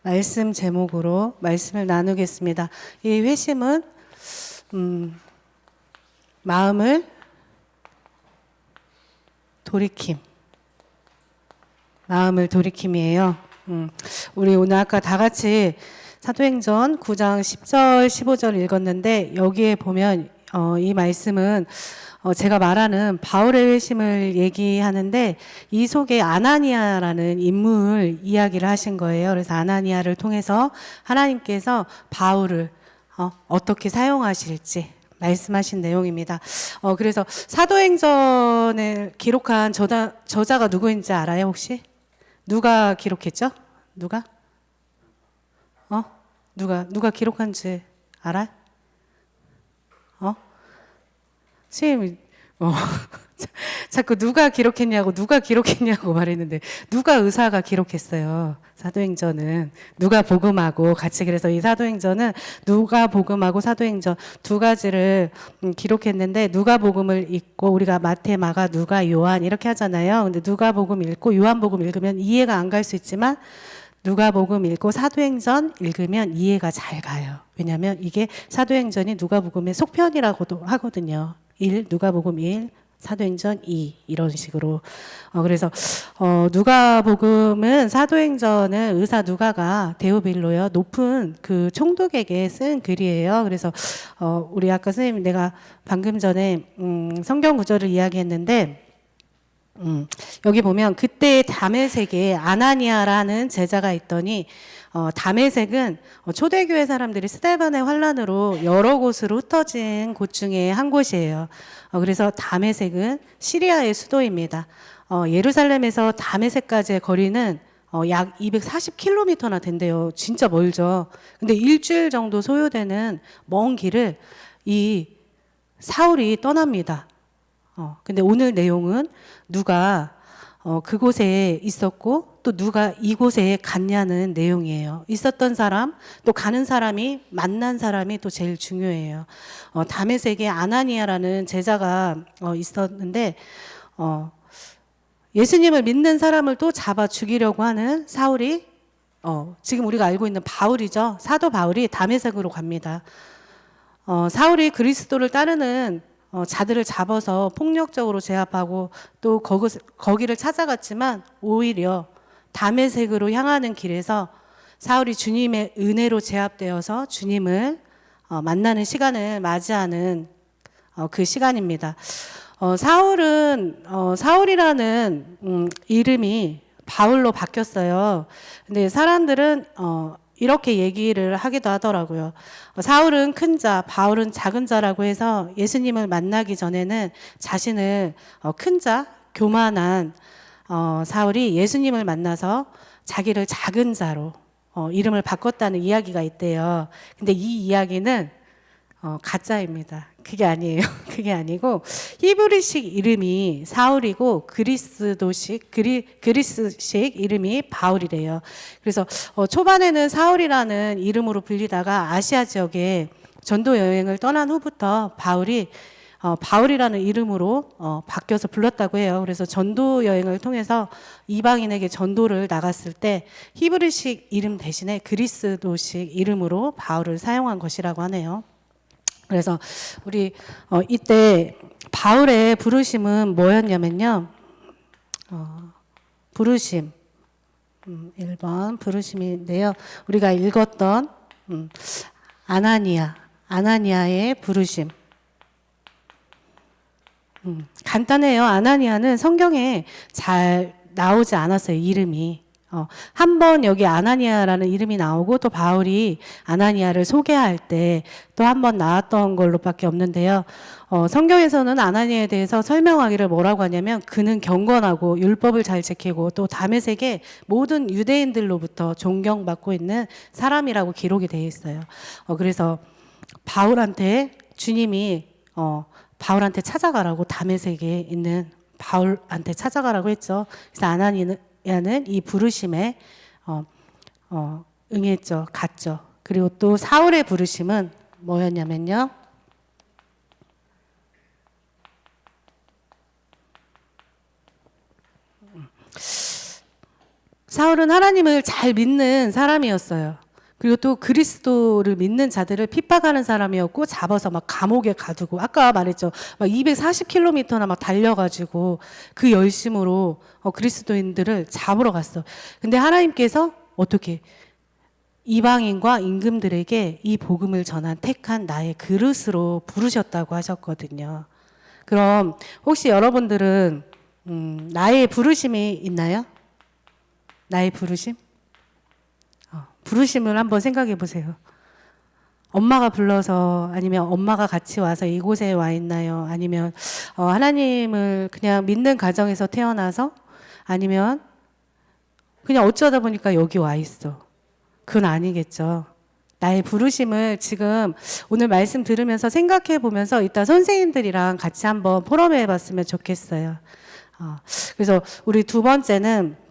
말씀 제목으로 말씀을 나누겠습니다. 이 회심은 마음을 돌이킴, 마음을 돌이킴이에요. 우리 오늘 아까 다 같이 사도행전 9장 10절, 15절 읽었는데 여기에 보면 이 말씀은 제가 말하는 바울의 회심을 얘기하는데 이 속에 아나니아라는 인물 이야기를 하신 거예요. 그래서 아나니아를 통해서 하나님께서 바울을 어떻게 사용하실지 말씀하신 내용입니다. 그래서 사도행전을 기록한 저자가 누구인지 알아요, 혹시? 누가 기록했죠? 누가? 누가 기록한지 알아? 선생님, 자꾸 누가 기록했냐고 말했는데, 누가 의사가 기록했어요. 사도행전은. 누가 복음하고 같이, 그래서 이 사도행전은 누가 복음하고 사도행전 두 가지를 기록했는데, 누가 복음을 읽고, 우리가 마태, 마가, 누가, 요한 이렇게 하잖아요. 근데 누가 복음 읽고, 요한 복음 읽으면 이해가 안 갈 수 있지만, 누가복음 읽고 사도행전 읽으면 이해가 잘 가요. 왜냐하면 이게 사도행전이 누가복음의 속편이라고도 하거든요. 1, 누가복음 1, 사도행전 2 이런 식으로. 그래서 누가복음은 사도행전은 의사 누가가 데오빌로요 높은 그 총독에게 쓴 글이에요. 그래서 우리 아까 선생님 내가 방금 전에 성경 구절을 이야기했는데. 여기 보면 그때 다메섹에 아나니아라는 제자가 있더니 다메섹은 초대교회 사람들이 스데반의 환란으로 여러 곳으로 흩어진 곳 중에 한 곳이에요. 그래서 다메섹은 시리아의 수도입니다. 예루살렘에서 다메섹까지의 거리는 약 240km나 된대요. 진짜 멀죠. 근데 일주일 정도 소요되는 먼 길을 이 사울이 떠납니다. 근데 오늘 내용은 누가 그곳에 있었고 또 누가 이곳에 갔냐는 내용이에요. 있었던 사람, 또 가는 사람이, 만난 사람이 또 제일 중요해요. 다메섹에 아나니아라는 제자가 있었는데 예수님을 믿는 사람을 또 잡아 죽이려고 하는 사울이 지금 우리가 알고 있는 바울이죠. 사도 바울이 다메섹으로 갑니다. 사울이 그리스도를 따르는 자들을 잡아서 폭력적으로 제압하고 또 거기를 찾아갔지만 오히려 다메섹으로 향하는 길에서 사울이 주님의 은혜로 제압되어서 주님을 만나는 시간을 맞이하는 그 시간입니다. 사울이라는 이름이 바울로 바뀌었어요. 근데 사람들은 이렇게 얘기를 하기도 하더라고요. 사울은 큰 자, 바울은 작은 자라고 해서 예수님을 만나기 전에는 자신을 큰 자, 교만한 사울이 예수님을 만나서 자기를 작은 자로 이름을 바꿨다는 이야기가 있대요. 근데 이 이야기는 가짜입니다. 그게 아니에요. 그게 아니고 히브리식 이름이 사울이고 그리스식 이름이 바울이래요. 그래서 초반에는 사울이라는 이름으로 불리다가 아시아 지역에 전도 여행을 떠난 후부터 바울이 바울이라는 이름으로 바뀌어서 불렀다고 해요. 그래서 전도 여행을 통해서 이방인에게 전도를 나갔을 때 히브리식 이름 대신에 그리스도식 이름으로 바울을 사용한 것이라고 하네요. 그래서 우리 이때 바울의 부르심은 뭐였냐면요. 부르심 1번 부르심인데요. 우리가 읽었던 아나니아의 부르심. 간단해요. 아나니아는 성경에 잘 나오지 않았어요. 이름이. 한 번 여기 아나니아라는 이름이 나오고 또 바울이 아나니아를 소개할 때 또 한 번 나왔던 걸로밖에 없는데요. 성경에서는 아나니아에 대해서 설명하기를 뭐라고 하냐면 그는 경건하고 율법을 잘 지키고 또 다메섹의 모든 유대인들로부터 존경받고 있는 사람이라고 기록이 되어 있어요. 그래서 바울한테 주님이 바울한테 찾아가라고 다메섹에 있는 바울한테 찾아가라고 했죠. 그래서 아나니아는 이 부르심에 응했죠. 갔죠. 그리고 또 사울의 부르심은 뭐였냐면요. 사울은 하나님을 잘 믿는 사람이었어요. 그리고 또 그리스도를 믿는 자들을 핍박하는 사람이었고, 잡아서 막 감옥에 가두고, 아까 말했죠. 막 240km나 막 달려가지고 그 열심으로 그리스도인들을 잡으러 갔어. 근데 하나님께서 어떻게 이방인과 임금들에게 이 복음을 전한 택한 나의 그릇으로 부르셨다고 하셨거든요. 그럼 혹시 여러분들은 나의 부르심이 있나요? 나의 부르심? 부르심을 한번 생각해 보세요. 엄마가 불러서, 아니면 엄마가 같이 와서 이곳에 와 있나요? 아니면 하나님을 그냥 믿는 가정에서 태어나서, 아니면 그냥 어쩌다 보니까 여기 와 있어. 그건 아니겠죠. 나의 부르심을 지금 오늘 말씀 들으면서 생각해 보면서 이따 선생님들이랑 같이 한번 포럼해 봤으면 좋겠어요. 그래서 우리 두 번째는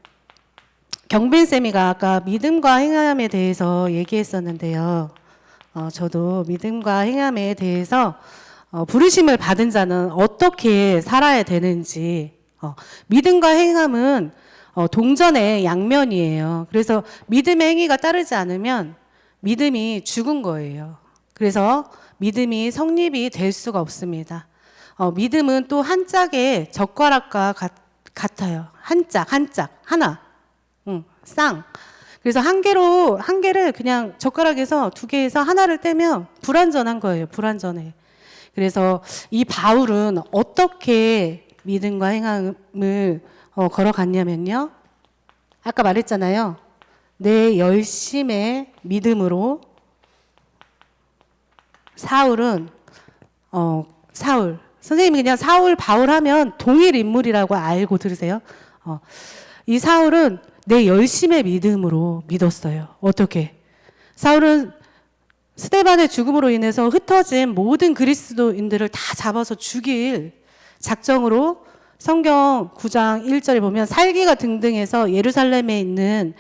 경빈쌤이가 아까 믿음과 행함에 대해서 얘기했었는데요. 저도 믿음과 행함에 대해서 부르심을 받은 자는 어떻게 살아야 되는지, 믿음과 행함은 동전의 양면이에요. 그래서 믿음의 행위가 따르지 않으면 믿음이 죽은 거예요. 그래서 믿음이 성립이 될 수가 없습니다. 믿음은 또 한 짝의 젓가락과 같아요. 한 짝, 하나. 쌍. 그래서 한 개를 그냥 젓가락에서 두 개에서 하나를 떼면 불완전한 거예요. 불완전해. 그래서 이 바울은 어떻게 믿음과 행함을 걸어갔냐면요. 아까 말했잖아요. 내 열심의 믿음으로 사울. 선생님이 그냥 사울, 바울 하면 동일 인물이라고 알고 들으세요. 이 사울은 내 열심의 믿음으로 믿었어요. 어떻게? 사울은 스데반의 죽음으로 인해서 흩어진 모든 그리스도인들을 다 잡아서 죽일 작정으로 성경 9장 1절에 보면 살기가 등등해서 예루살렘에 있는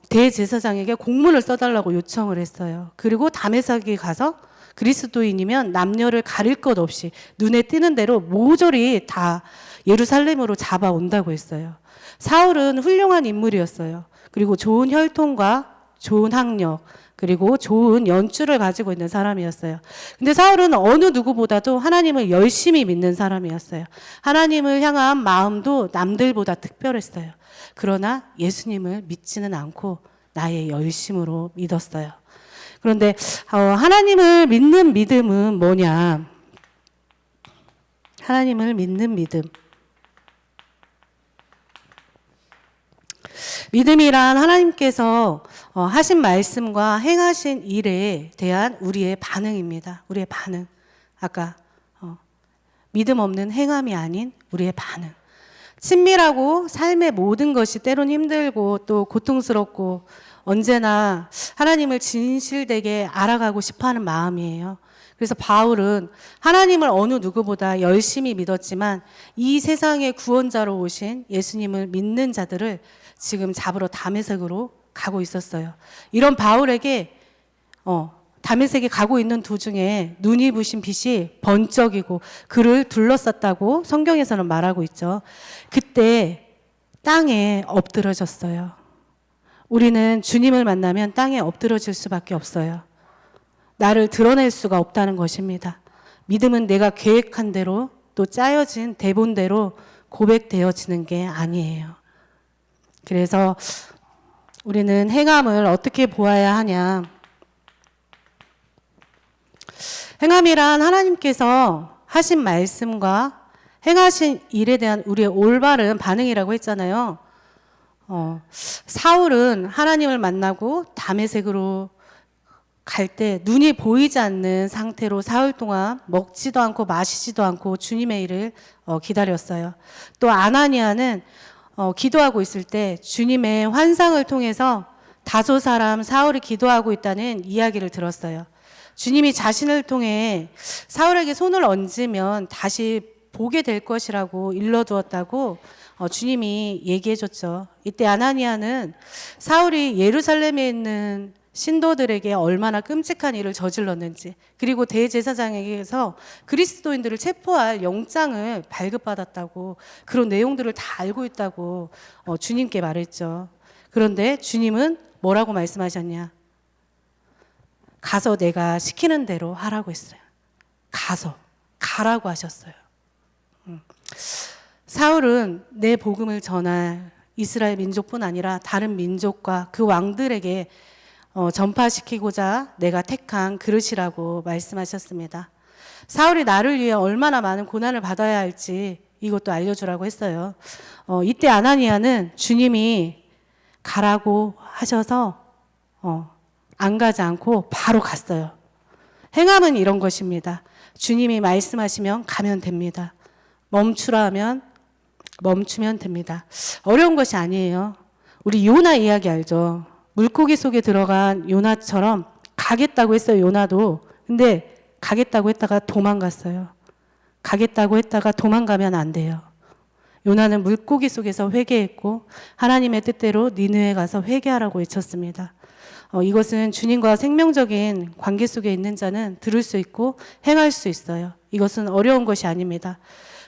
대제사장에게 공문을 써달라고 요청을 했어요. 그리고 다메섹에 가서 그리스도인이면 남녀를 가릴 것 없이 눈에 띄는 대로 모조리 다 예루살렘으로 잡아온다고 했어요. 사울은 훌륭한 인물이었어요. 그리고 좋은 혈통과 좋은 학력, 그리고 좋은 연주를 가지고 있는 사람이었어요. 근데 사울은 어느 누구보다도 하나님을 열심히 믿는 사람이었어요. 하나님을 향한 마음도 남들보다 특별했어요. 그러나 예수님을 믿지는 않고 나의 열심으로 믿었어요. 그런데 하나님을 믿는 믿음은 뭐냐? 하나님을 믿는 믿음. 믿음이란 하나님께서 하신 말씀과 행하신 일에 대한 우리의 반응입니다. 우리의 반응. 아까 믿음 없는 행함이 아닌 우리의 반응. 친밀하고 삶의 모든 것이 때론 힘들고 또 고통스럽고 언제나 하나님을 진실되게 알아가고 싶어하는 마음이에요. 그래서 바울은 하나님을 어느 누구보다 열심히 믿었지만 이 세상의 구원자로 오신 예수님을 믿는 자들을 지금 잡으러 다메섹으로 가고 있었어요. 이런 바울에게 다메섹에 가고 있는 도중에 눈이 부신 빛이 번쩍이고 그를 둘러쌌다고 성경에서는 말하고 있죠. 그때 땅에 엎드러졌어요. 우리는 주님을 만나면 땅에 엎드러질 수밖에 없어요. 나를 드러낼 수가 없다는 것입니다. 믿음은 내가 계획한 대로 또 짜여진 대본대로 고백되어지는 게 아니에요. 그래서 우리는 행함을 어떻게 보아야 하냐? 행함이란 하나님께서 하신 말씀과 행하신 일에 대한 우리의 올바른 반응이라고 했잖아요. 사울은 하나님을 만나고 다메섹으로 갈 때 눈이 보이지 않는 상태로 사흘 동안 먹지도 않고 마시지도 않고 주님의 일을 기다렸어요. 또 아나니아는 기도하고 있을 때 주님의 환상을 통해서 다소 사람 사울이 기도하고 있다는 이야기를 들었어요. 주님이 자신을 통해 사울에게 손을 얹으면 다시 보게 될 것이라고 일러두었다고 주님이 얘기해 줬죠. 이때 아나니아는 사울이 예루살렘에 있는 신도들에게 얼마나 끔찍한 일을 저질렀는지, 그리고 대제사장에게서 그리스도인들을 체포할 영장을 발급받았다고, 그런 내용들을 다 알고 있다고 주님께 말했죠. 그런데 주님은 뭐라고 말씀하셨냐? 가서 내가 시키는 대로 하라고 했어요. 가라고 하셨어요. 사울은 내 복음을 전할 이스라엘 민족뿐 아니라 다른 민족과 그 왕들에게 전파시키고자 내가 택한 그릇이라고 말씀하셨습니다. 사울이 나를 위해 얼마나 많은 고난을 받아야 할지 이것도 알려주라고 했어요. 이때 아나니아는 주님이 가라고 하셔서 안 가지 않고 바로 갔어요. 행함은 이런 것입니다. 주님이 말씀하시면 가면 됩니다. 멈추라 하면 멈추면 됩니다. 어려운 것이 아니에요. 우리 요나 이야기 알죠? 물고기 속에 들어간 요나처럼 가겠다고 했어요, 요나도. 근데 가겠다고 했다가 도망갔어요. 가겠다고 했다가 도망가면 안 돼요. 요나는 물고기 속에서 회개했고 하나님의 뜻대로 니느웨에 가서 회개하라고 외쳤습니다. 이것은 주님과 생명적인 관계 속에 있는 자는 들을 수 있고 행할 수 있어요. 이것은 어려운 것이 아닙니다.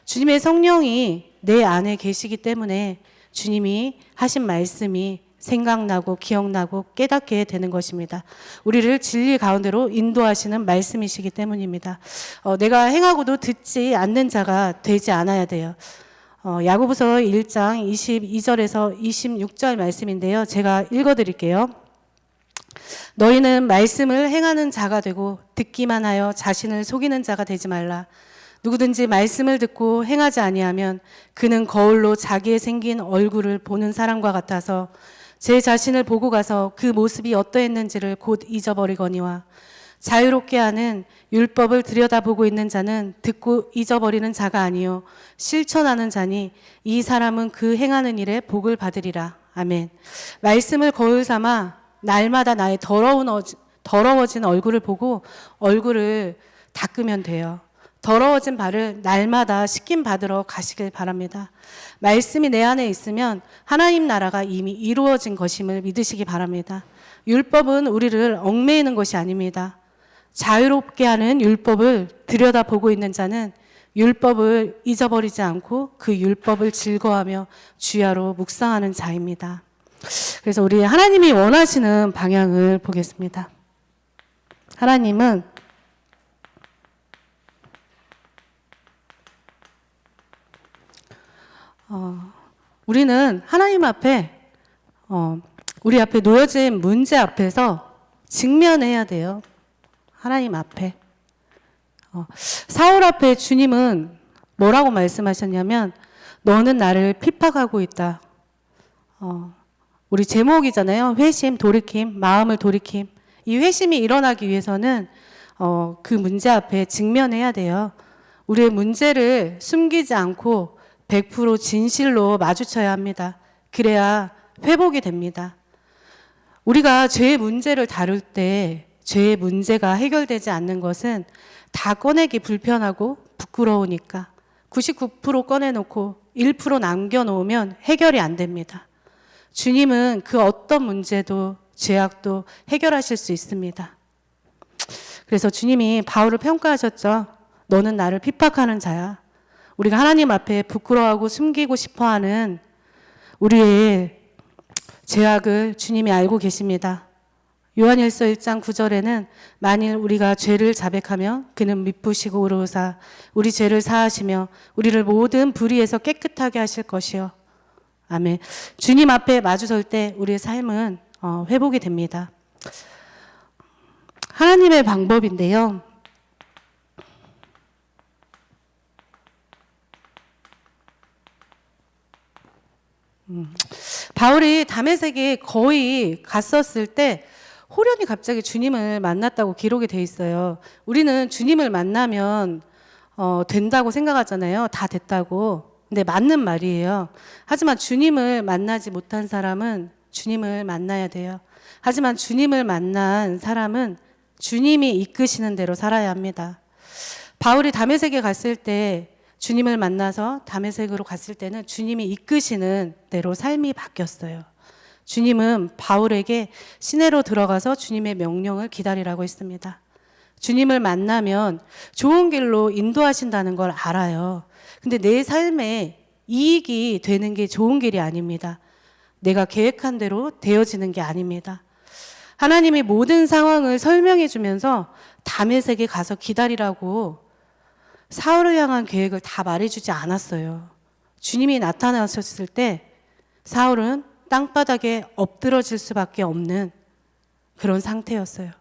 주님의 성령이 내 안에 계시기 때문에 주님이 하신 말씀이 생각나고 기억나고 깨닫게 되는 것입니다. 우리를 진리 가운데로 인도하시는 말씀이시기 때문입니다. 내가 행하고도 듣지 않는 자가 되지 않아야 돼요. 야고보서 1장 22절에서 26절 말씀인데요. 제가 읽어드릴게요. 너희는 말씀을 행하는 자가 되고 듣기만 하여 자신을 속이는 자가 되지 말라. 누구든지 말씀을 듣고 행하지 아니하면 그는 거울로 자기의 생긴 얼굴을 보는 사람과 같아서 제 자신을 보고 가서 그 모습이 어떠했는지를 곧 잊어버리거니와 자유롭게 하는 율법을 들여다보고 있는 자는 듣고 잊어버리는 자가 아니요 실천하는 자니 이 사람은 그 행하는 일에 복을 받으리라. 아멘. 말씀을 거울 삼아 날마다 나의 더러워진 얼굴을 보고 얼굴을 닦으면 돼요. 더러워진 발을 날마다 씻김 받으러 가시길 바랍니다. 말씀이 내 안에 있으면 하나님 나라가 이미 이루어진 것임을 믿으시기 바랍니다. 율법은 우리를 얽매이는 것이 아닙니다. 자유롭게 하는 율법을 들여다보고 있는 자는 율법을 잊어버리지 않고 그 율법을 즐거워하며 주야로 묵상하는 자입니다. 그래서 우리 하나님이 원하시는 방향을 보겠습니다. 하나님은 우리는 하나님 앞에 우리 앞에 놓여진 문제 앞에서 직면해야 돼요. 하나님 앞에. 사울 앞에 주님은 뭐라고 말씀하셨냐면 너는 나를 핍박하고 있다. 우리 제목이잖아요. 회심, 돌이킴, 마음을 돌이킴. 이 회심이 일어나기 위해서는 그 문제 앞에 직면해야 돼요. 우리의 문제를 숨기지 않고 100% 진실로 마주쳐야 합니다. 그래야 회복이 됩니다. 우리가 죄의 문제를 다룰 때 죄의 문제가 해결되지 않는 것은 다 꺼내기 불편하고 부끄러우니까 99% 꺼내놓고 1% 남겨놓으면 해결이 안 됩니다. 주님은 그 어떤 문제도 죄악도 해결하실 수 있습니다. 그래서 주님이 바울을 평가하셨죠. 너는 나를 핍박하는 자야. 우리가 하나님 앞에 부끄러워하고 숨기고 싶어하는 우리의 죄악을 주님이 알고 계십니다. 요한일서 1장 9절에는 만일 우리가 죄를 자백하며 그는 미쁘시고 의로우사 우리 죄를 사하시며 우리를 모든 불의에서 깨끗하게 하실 것이요. 아멘. 주님 앞에 마주설 때 우리의 삶은 회복이 됩니다. 하나님의 방법인데요. 바울이 다메섹에 거의 갔었을 때 호련히 갑자기 주님을 만났다고 기록이 돼 있어요. 우리는 주님을 만나면 된다고 생각하잖아요. 다 됐다고. 근데 맞는 말이에요. 하지만 주님을 만나지 못한 사람은 주님을 만나야 돼요. 하지만 주님을 만난 사람은 주님이 이끄시는 대로 살아야 합니다. 바울이 다메섹에 갔을 때 주님을 만나서 다메섹으로 갔을 때는 주님이 이끄시는 대로 삶이 바뀌었어요. 주님은 바울에게 시내로 들어가서 주님의 명령을 기다리라고 했습니다. 주님을 만나면 좋은 길로 인도하신다는 걸 알아요. 근데 내 삶에 이익이 되는 게 좋은 길이 아닙니다. 내가 계획한 대로 되어지는 게 아닙니다. 하나님이 모든 상황을 설명해 주면서 다메섹에 가서 기다리라고 사울을 향한 계획을 다 말해주지 않았어요. 주님이 나타나셨을 때 사울은 땅바닥에 엎드러질 수밖에 없는 그런 상태였어요.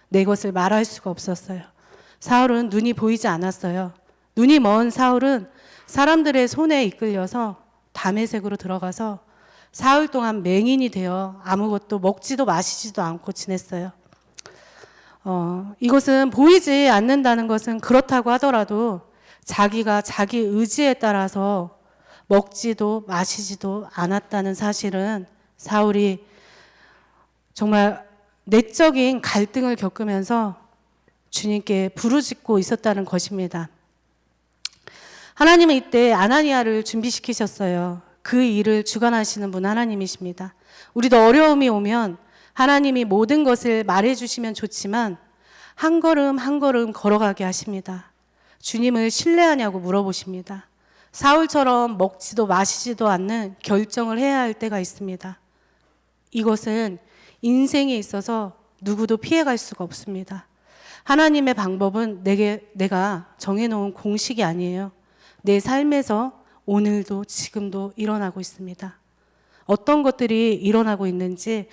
내 것을 말할 수가 없었어요. 사울은 눈이 보이지 않았어요. 눈이 먼 사울은 사람들의 손에 이끌려서 다메섹으로 들어가서 사흘 동안 맹인이 되어 아무것도 먹지도 마시지도 않고 지냈어요. 이것은 보이지 않는다는 것은 그렇다고 하더라도 자기가 자기 의지에 따라서 먹지도 마시지도 않았다는 사실은 사울이 정말 내적인 갈등을 겪으면서 주님께 부르짖고 있었다는 것입니다. 하나님은 이때 아나니아를 준비시키셨어요. 그 일을 주관하시는 분 하나님이십니다. 우리도 어려움이 오면 하나님이 모든 것을 말해주시면 좋지만 한 걸음 한 걸음 걸어가게 하십니다. 주님을 신뢰하냐고 물어보십니다. 사울처럼 먹지도 마시지도 않는 결정을 해야 할 때가 있습니다. 이것은 인생에 있어서 누구도 피해갈 수가 없습니다. 하나님의 방법은 내가 정해놓은 공식이 아니에요. 내 삶에서 오늘도 지금도 일어나고 있습니다. 어떤 것들이 일어나고 있는지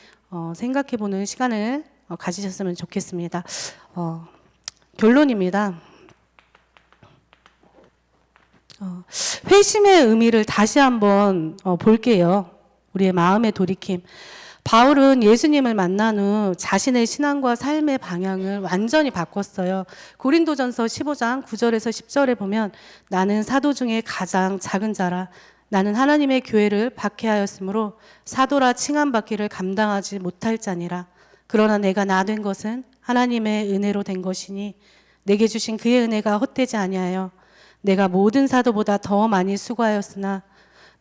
생각해보는 시간을 가지셨으면 좋겠습니다. 결론입니다. 회심의 의미를 다시 한번 볼게요. 우리의 마음의 돌이킴. 바울은 예수님을 만난 후 자신의 신앙과 삶의 방향을 완전히 바꿨어요. 고린도전서 15장 9절에서 10절에 보면 나는 사도 중에 가장 작은 자라 나는 하나님의 교회를 박해하였으므로 사도라 칭함받기를 감당하지 못할 자니라. 그러나 내가 나 된 것은 하나님의 은혜로 된 것이니 내게 주신 그의 은혜가 헛되지 아니하여 내가 모든 사도보다 더 많이 수고하였으나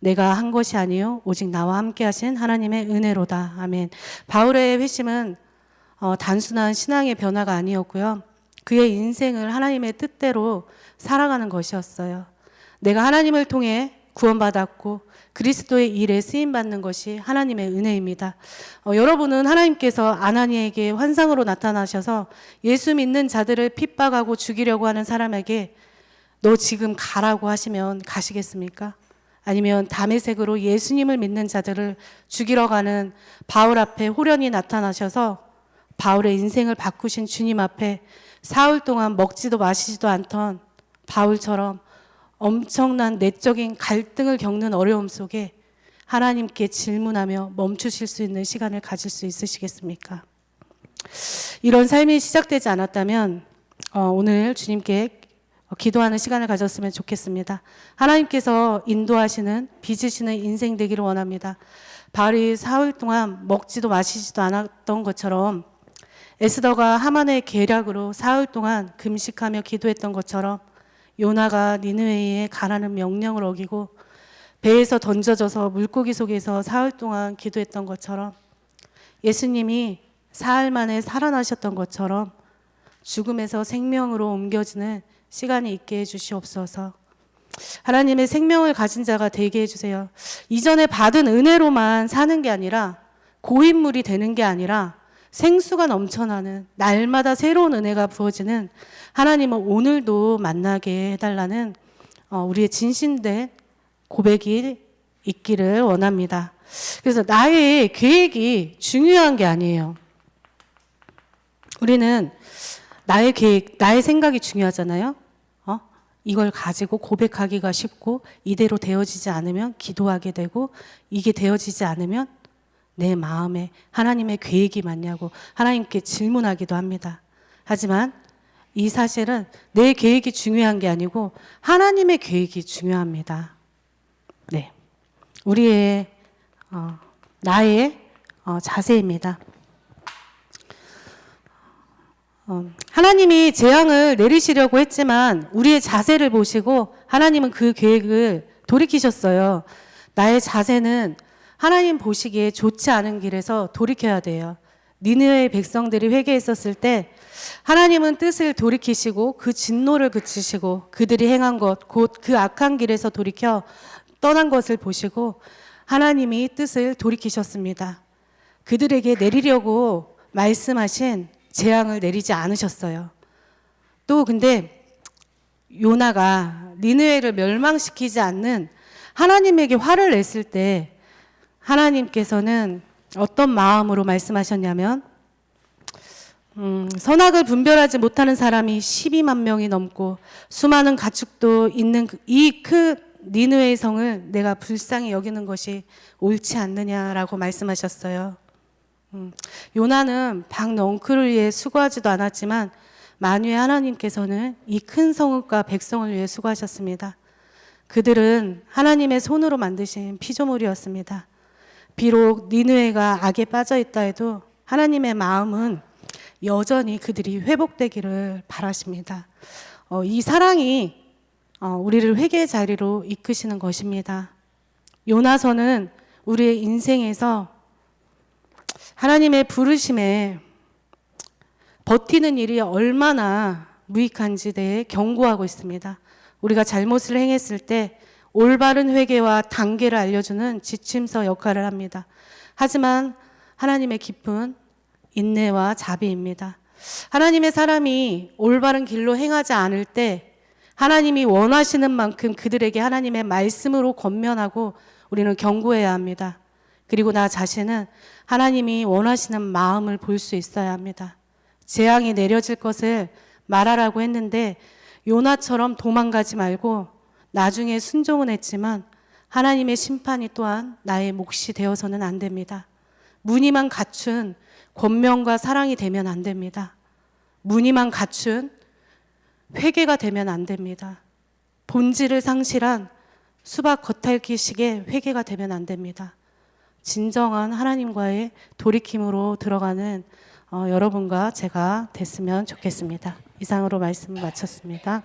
내가 한 것이 아니요 오직 나와 함께 하신 하나님의 은혜로다. 아멘. 바울의 회심은 단순한 신앙의 변화가 아니었고요. 그의 인생을 하나님의 뜻대로 살아가는 것이었어요. 내가 하나님을 통해 구원받았고 그리스도의 일에 쓰임받는 것이 하나님의 은혜입니다. 여러분은 하나님께서 아나니에게 환상으로 나타나셔서 예수 믿는 자들을 핍박하고 죽이려고 하는 사람에게 너 지금 가라고 하시면 가시겠습니까? 아니면 다메섹으로 예수님을 믿는 자들을 죽이러 가는 바울 앞에 호련히 나타나셔서 바울의 인생을 바꾸신 주님 앞에 사흘 동안 먹지도 마시지도 않던 바울처럼 엄청난 내적인 갈등을 겪는 어려움 속에 하나님께 질문하며 멈추실 수 있는 시간을 가질 수 있으시겠습니까? 이런 삶이 시작되지 않았다면 오늘 주님께 기도하는 시간을 가졌으면 좋겠습니다. 하나님께서 인도하시는 빚으시는 인생 되기를 원합니다. 바울이 사흘 동안 먹지도 마시지도 않았던 것처럼 에스더가 하만의 계략으로 사흘 동안 금식하며 기도했던 것처럼 요나가 니느웨에 가라는 명령을 어기고 배에서 던져져서 물고기 속에서 사흘 동안 기도했던 것처럼 예수님이 사흘 만에 살아나셨던 것처럼 죽음에서 생명으로 옮겨지는 시간이 있게 해주시옵소서. 하나님의 생명을 가진 자가 되게 해주세요. 이전에 받은 은혜로만 사는 게 아니라 고인물이 되는 게 아니라 생수가 넘쳐나는 날마다 새로운 은혜가 부어지는 하나님을 오늘도 만나게 해달라는 우리의 진심된 고백이 있기를 원합니다. 그래서 나의 계획이 중요한 게 아니에요. 우리는 나의 계획, 나의 생각이 중요하잖아요. 이걸 가지고 고백하기가 쉽고 이대로 되어지지 않으면 기도하게 되고 이게 되어지지 않으면 내 마음에 하나님의 계획이 맞냐고 하나님께 질문하기도 합니다. 하지만 이 사실은 내 계획이 중요한 게 아니고 하나님의 계획이 중요합니다. 네, 우리의 나의 자세입니다. 하나님이 재앙을 내리시려고 했지만 우리의 자세를 보시고 하나님은 그 계획을 돌이키셨어요. 나의 자세는 하나님 보시기에 좋지 않은 길에서 돌이켜야 돼요. 니느웨의 백성들이 회개했었을 때 하나님은 뜻을 돌이키시고 그 진노를 그치시고 그들이 행한 것, 곧 그 악한 길에서 돌이켜 떠난 것을 보시고 하나님이 뜻을 돌이키셨습니다. 그들에게 내리려고 말씀하신 재앙을 내리지 않으셨어요. 또 근데 요나가 니느웨를 멸망시키지 않는 하나님에게 화를 냈을 때 하나님께서는 어떤 마음으로 말씀하셨냐면 선악을 분별하지 못하는 사람이 12만 명이 넘고 수많은 가축도 있는 이 큰 니느웨의 성을 내가 불쌍히 여기는 것이 옳지 않느냐라고 말씀하셨어요. 요나는 박넝쿨을 위해 수고하지도 않았지만 만유의 하나님께서는 이 큰 성읍과 백성을 위해 수고하셨습니다. 그들은 하나님의 손으로 만드신 피조물이었습니다. 비록 니느웨가 악에 빠져 있다 해도 하나님의 마음은 여전히 그들이 회복되기를 바라십니다. 이 사랑이 우리를 회개의 자리로 이끄시는 것입니다. 요나서는 우리의 인생에서 하나님의 부르심에 버티는 일이 얼마나 무익한지 대해 경고하고 있습니다. 우리가 잘못을 행했을 때 올바른 회개와 단계를 알려주는 지침서 역할을 합니다. 하지만 하나님의 깊은 인내와 자비입니다. 하나님의 사람이 올바른 길로 행하지 않을 때 하나님이 원하시는 만큼 그들에게 하나님의 말씀으로 권면하고 우리는 경고해야 합니다. 그리고 나 자신은 하나님이 원하시는 마음을 볼 수 있어야 합니다. 재앙이 내려질 것을 말하라고 했는데 요나처럼 도망가지 말고 나중에 순종은 했지만 하나님의 심판이 또한 나의 몫이 되어서는 안 됩니다. 무늬만 갖춘 권면과 사랑이 되면 안 됩니다. 무늬만 갖춘 회개가 되면 안 됩니다. 본질을 상실한 수박 겉핥기식의 회개가 되면 안 됩니다. 진정한 하나님과의 돌이킴으로 들어가는 여러분과 제가 됐으면 좋겠습니다. 이상으로 말씀을 마쳤습니다.